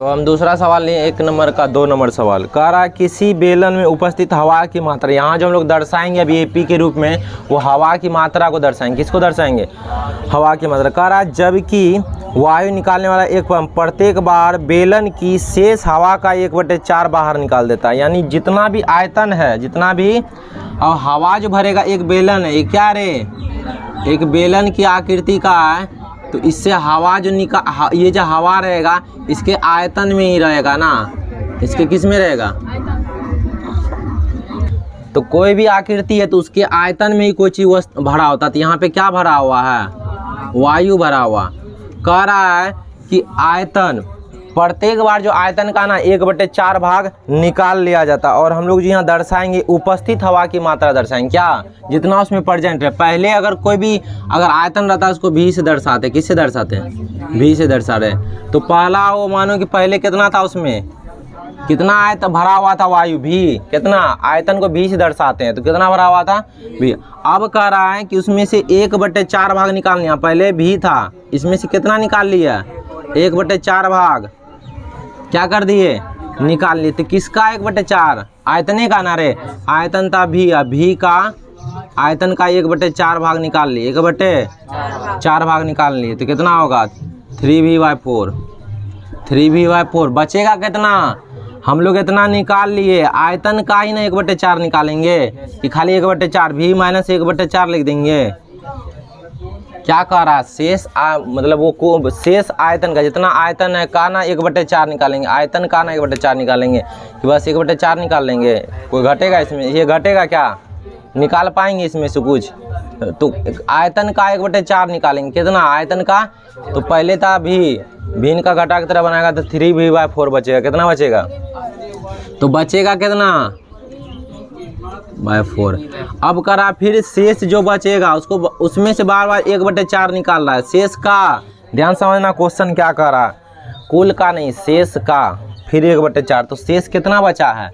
तो हम दूसरा सवाल लिए 1 नंबर का 2 नंबर सवाल कह रहा है किसी बेलन में उपस्थित हवा की मात्रा, यहाँ जो हम लोग दर्शाएंगे अभी एपी के रूप में वो हवा की मात्रा को दर्शाएंगे। किसको दर्शाएंगे? हवा की मात्रा। कह रहा है जबकि वायु निकालने वाला एक पंप प्रत्येक बार बेलन की शेष हवा का 1/4 बाहर निकाल देता है। यानी जितना भी आयतन है, जितना भी और हवा जो भरेगा, एक बेलन है, ये क्या रे, एक बेलन की आकृति का है, तो इससे हवा जो ये जो हवा रहेगा इसके आयतन में ही रहेगा ना, इसके किस में रहेगा? तो कोई भी आकृति है तो उसके आयतन में ही कोई चीज भरा होता है। तो यहाँ पे क्या भरा हुआ है? वायु भरा हुआ। कह रहा है कि आयतन प्रत्येक बार जो आयतन का ना 1/4 भाग निकाल लिया जाता है। और हम लोग जो यहाँ दर्शाएंगे उपस्थित हवा की मात्रा दर्शाएंगे, क्या जितना उसमें प्रेजेंट है। पहले अगर कोई भी अगर आयतन रहता है उसको भी से दर्शाते, किससे दर्शाते हैं? भी से दर्शा रहे। तो पहला वो मानो कि पहले कितना था, उसमें कितना आयतन भरा हुआ था वायु, भी कितना आयतन को भी से दर्शाते हैं, तो कितना भरा हुआ था? भी। अब कह रहा है कि उसमें से 1/4 भाग निकाल लिया। पहले भी था, इसमें से कितना निकाल लिया? 1/4 भाग क्या कर दिए? निकाल लिए। तो किसका 1/4? आयतने का ना रे, आयतन था भी का आयतन का 1/4 भाग निकाल लिए, 1/4 भाग निकाल लिए। तो कितना होगा? 3v/4। 3v/4 बचेगा कितना? हम लोग इतना निकाल लिए, आयतन का ही ना 1/4 निकालेंगे कि खाली 1/4 भी माइनस 1/4 लिख देंगे। क्या कह रहा है? शेष मतलब वो को शेष आयतन का जितना आयतन है का ना 1/4 निकालेंगे, आयतन का ना 1/4 निकालेंगे कि बस 1/4 निकाल लेंगे। कोई घटेगा इसमें? ये घटेगा क्या? निकाल पाएंगे इसमें से कुछ? तो आयतन का 1/4 निकालेंगे। कितना आयतन का? तो पहले था भी का घटा की तरह बनाएगा तो 3v/4 बचेगा। कितना बचेगा? तो बचेगा कितना? 4। अब करा फिर शेष जो बचेगा उसको उसमें से बार बार 1/4 निकाल रहा है। शेष का ध्यान समझना, क्वेश्चन क्या कर रहा है, कुल का नहीं, शेष का। फिर 1/4, तो शेष कितना बचा है?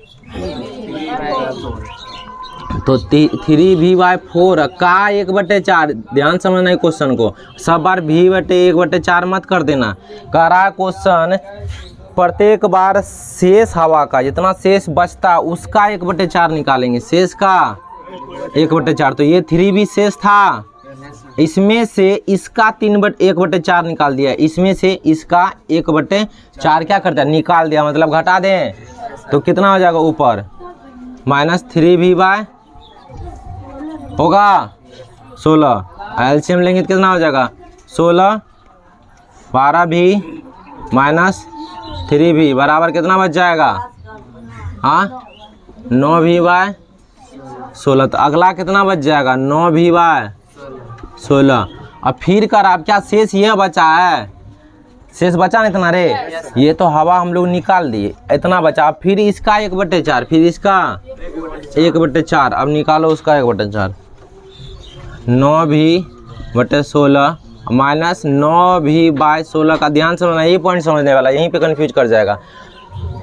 तो 3v/4 का 1/4। ध्यान समझना है क्वेश्चन को, सब बार v/1/4 मत कर देना। कह रहा है क्वेश्चन प्रत्येक बार शेष हवा का जितना शेष बचता उसका 1/4 निकालेंगे। शेष का 1/4, तो ये 3v शेष था, इसमें से इसका 1/4 निकाल दिया, इसमें से इसका 1/4 क्या करता है? निकाल दिया, मतलब घटा दें। तो कितना हो जाएगा ऊपर? -3v/ होगा 16। एलसीएम लेंगे तो कितना हो जाएगा? 16 12v -3v बराबर कितना बच जाएगा? हाँ 9v/16। तो अगला कितना बच जाएगा? 9v/16। अब फिर कर आप क्या शेष ये बचा है? शेष बचा नहीं इतना रे, ये तो हवा हम लोग निकाल दिए, इतना बचा। फिर इसका 1/4, फिर इसका 1/4। अब निकालो उसका 1/4। 9v/16 -9v/16 का ध्यान समझना, ये पॉइंट समझने वाला, यहीं पे कंफ्यूज कर जाएगा।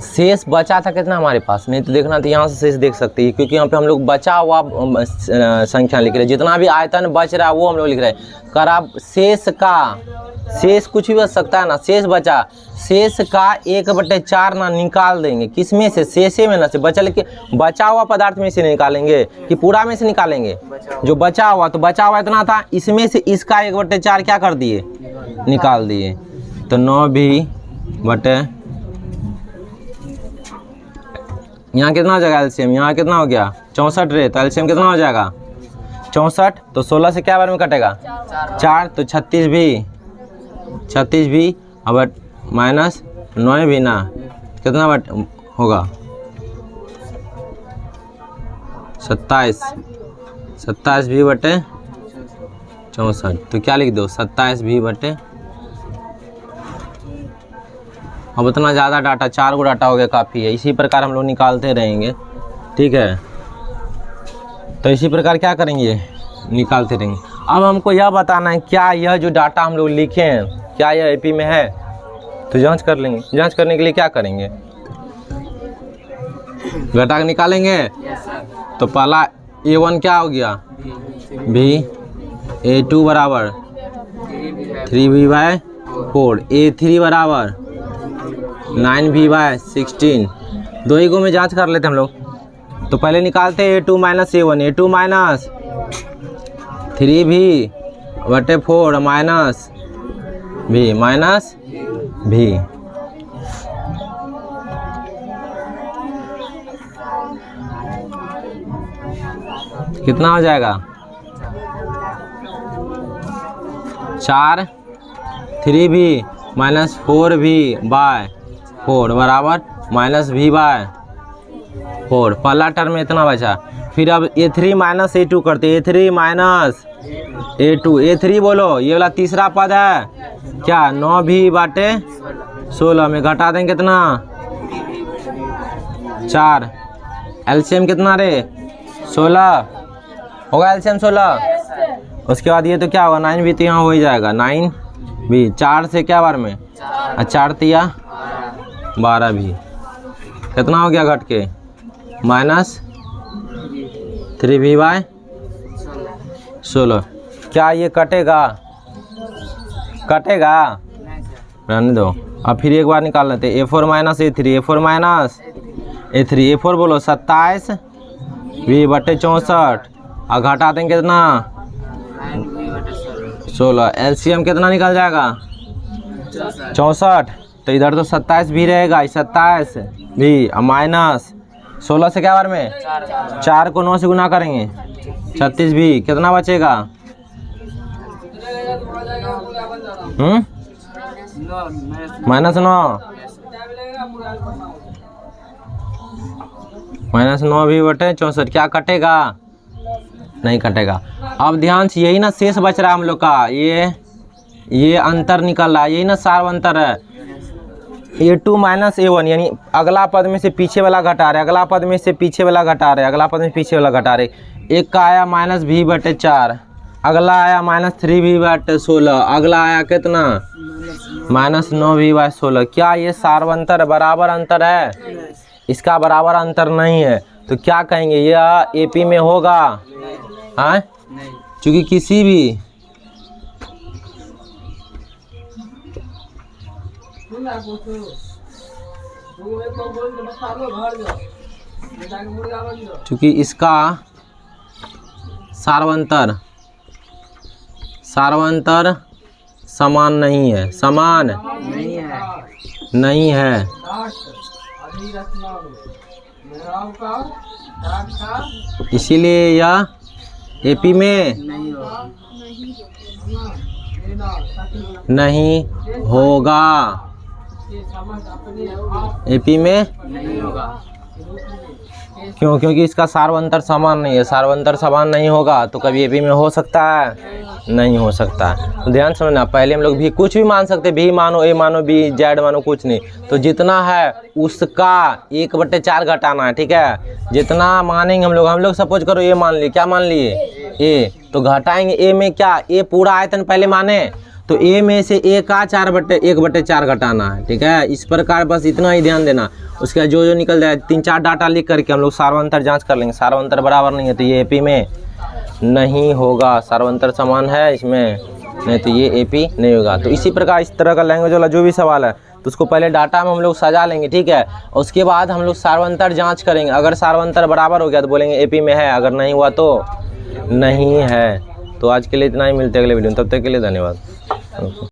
शेष बचा था कितना हमारे पास? नहीं तो देखना, तो यहाँ से शेष देख सकते हैं, क्योंकि यहाँ पे हम लोग बचा हुआ संख्या लिख रहे हैं, जितना भी आयतन बच रहा है वो हम लोग लिख रहे हैं। कर आप शेष का, शेष कुछ भी बच सकता है ना, शेष बचा, शेष का 1/4 ना निकाल देंगे। किस में से? शेषे में ना से बचल के बचा हुआ पदार्थ में से निकालेंगे कि पूरा में से निकालेंगे? जो बचा हुआ, तो बचा हुआ इतना था, इसमें से इसका 1/4 क्या कर दिए? निकाल दिए। तो 9v/, यहाँ कितना हो जाएगा एलसीएम? यहाँ कितना हो गया? 64 रे, तो एलसीएम कितना हो जाएगा? 64। तो 16 से क्या बार में कटेगा? 4, तो 36v अब -9v ना, कितना बट होगा? 27v/64। तो क्या लिख दो? 27v/। अब उतना ज़्यादा डाटा, 4 गो डाटा हो गया, काफ़ी है। इसी प्रकार हम लोग निकालते रहेंगे, ठीक है। तो इसी प्रकार क्या करेंगे? निकालते रहेंगे। अब हमको यह बताना है क्या यह जो डाटा हम लोग लिखे हैं क्या यह एपी में है? तो जांच कर लेंगे। जांच करने के लिए क्या करेंगे? घटा के निकालेंगे। तो पहला A1 क्या हो गया? v A2 बराबर 3v/4, A3 बराबर 9v/16। दो ही को में जांच कर लेते हम लोग। तो पहले निकालते a2 - a1, a2 minus 3v/4 minus v। कितना हो जाएगा? 4 3v - 4v/4 बराबर -v/4। पहला टर्म में इतना बचा। फिर अब a3 - a2 करते। a3 - a2, a3 बोलो, ये वाला तीसरा पद है क्या? 9v/16 में घटा देंगे कितना? 4। एलसीएम कितना रे? 16 होगा। एलसीएम 16। उसके बाद ये तो क्या होगा? 9v तो यहाँ हो ही जाएगा। 9v 4 से क्या बार में 4 तिया 12v। कितना हो गया घट के? -3v/16। क्या ये कटेगा? रहने दो। अब फिर एक बार निकाल लेते। a4 - a3, a4 बोलो 27v/64 और घटा देंगे कितना? 16। एलसीएम कितना निकल जाएगा? 64। तो इधर तो 27 भी रहेगा, 27 भी और माइनस 16 से क्या बार में 4 को 9 से गुना करेंगे 36 भी। कितना बचेगा? -9 v/64। क्या कटेगा? नहीं कटेगा। अब ध्यान से, यही ना शेष बच रहा है हम लोग का। ये अंतर निकल रहा है, यही ना सार अंतर है। a2 - a1 यानी अगला पद में से पीछे वाला घटा रहे, अगला पद में से पीछे वाला घटा रहे, अगला पद में पीछे वाला घटा रहे। एक का आया -v/4, अगला आया -3v/16, अगला आया कितना? -9v/16। क्या ये सार्वंतर बराबर अंतर है? इसका बराबर अंतर नहीं है। तो क्या कहेंगे? यह एपी में होगा। हाँ, चूँकि किसी भी चूँकि इसका सार्वंतर समान नहीं है, नहीं है। इसीलिए यह एपी में नहीं होगा। एपी में नहीं होगा। क्यों? क्योंकि इसका सार्वंतर समान नहीं है। सार्वंतर समान नहीं होगा तो कभी एपी में हो सकता है? नहीं हो सकता। तो ध्यान समझना, पहले हम लोग भी कुछ भी मान सकते, भी मानो, ए मानो, बी, जेड मानो, कुछ नहीं। तो जितना है उसका 1/4 घटाना है, ठीक है। जितना मानेंगे हम लोग सपोज करो ए मान लिए, क्या मान लिए? ए। तो घटाएंगे ए में क्या? ए पूरा आयतन पहले माने, तो ए में से ए का 1/4 घटाना है, ठीक है। इस प्रकार बस इतना ही ध्यान देना। उसके बाद जो निकल जाए 3-4 डाटा लिख करके हम लोग सार्वंतर जांच कर लेंगे। सार्वंतर बराबर नहीं है तो ये एपी में नहीं होगा। सार्वंतर समान है इसमें, नहीं तो ये एपी नहीं होगा। तो इसी प्रकार इस तरह का लैंग्वेज वाला जो भी सवाल है तो उसको पहले डाटा में हम लोग सजा लेंगे, ठीक है। उसके बाद हम लोग सार्वंतर जाँच करेंगे। अगर सार्वंतर बराबर हो गया तो बोलेंगे एपी में है, अगर नहीं हुआ तो नहीं है। तो आज के लिए इतना ही, मिलते हैं अगले वीडियो में। तब तक के लिए धन्यवाद।